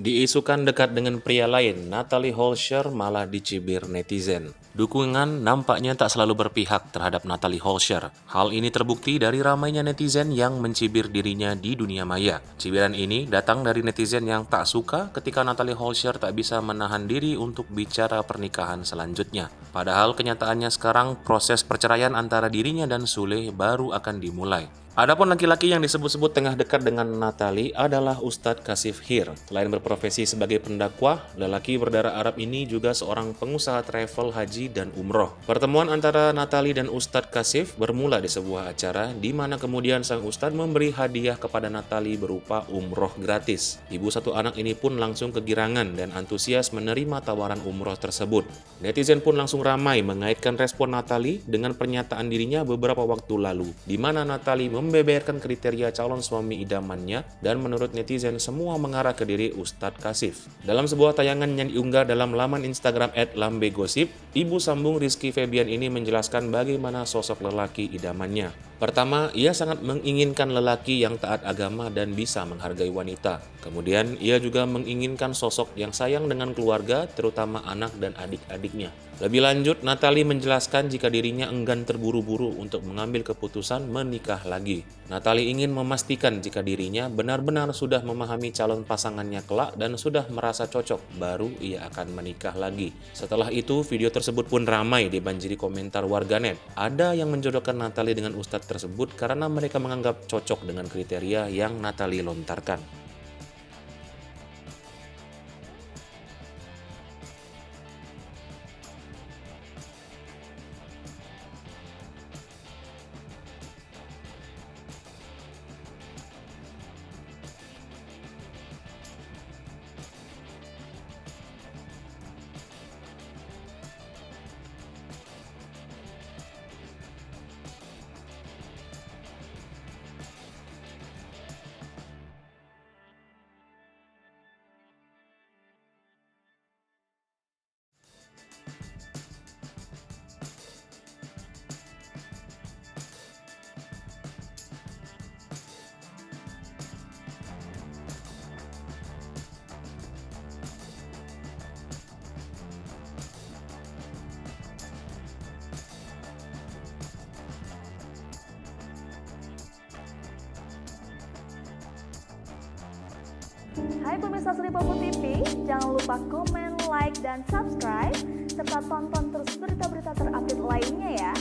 Diisukan dekat dengan pria lain, Natalie Holscher malah dicibir netizen. Dukungan nampaknya tak selalu berpihak terhadap Natalie Holscher. Hal ini terbukti dari ramainya netizen yang mencibir dirinya di dunia maya. Cibiran ini datang dari netizen yang tak suka ketika Natalie Holscher tak bisa menahan diri untuk bicara pernikahan selanjutnya. Padahal kenyataannya sekarang proses perceraian antara dirinya dan Sule baru akan dimulai. Adapun laki-laki yang disebut-sebut tengah dekat dengan Natalie adalah Ustadz Kashif Hir. Selain berprofesi sebagai pendakwah, lelaki berdarah Arab ini juga seorang pengusaha travel haji dan umroh. Pertemuan antara Natalie dan Ustadz Kashif bermula di sebuah acara di mana kemudian sang Ustadz memberi hadiah kepada Natalie berupa umroh gratis. Ibu satu anak ini pun langsung kegirangan dan antusias menerima tawaran umroh tersebut. Netizen pun langsung ramai mengaitkan respon Natalie dengan pernyataan dirinya beberapa waktu lalu, di mana Natalie membeberkan kriteria calon suami idamannya dan menurut netizen semua mengarah ke diri Ustadz Kashif. Dalam sebuah tayangan yang diunggah dalam laman Instagram @lambegosip, ibu sambung Rizky Febian ini menjelaskan bagaimana sosok lelaki idamannya. Pertama, ia sangat menginginkan lelaki yang taat agama dan bisa menghargai wanita. Kemudian, ia juga menginginkan sosok yang sayang dengan keluarga, terutama anak dan adik-adiknya. Lebih lanjut, Natalie menjelaskan jika dirinya enggan terburu-buru untuk mengambil keputusan menikah lagi. Natalie ingin memastikan jika dirinya benar-benar sudah memahami calon pasangannya kelak dan sudah merasa cocok, baru ia akan menikah lagi. Setelah itu, video tersebut pun ramai dibanjiri komentar warganet. Ada yang menjodohkan Natalie dengan Ustadz tersebut karena mereka menganggap cocok dengan kriteria yang Natalie lontarkan. Hai pemirsa Sri Popo TV, jangan lupa komen, like, dan subscribe, serta tonton terus berita-berita terupdate lainnya ya.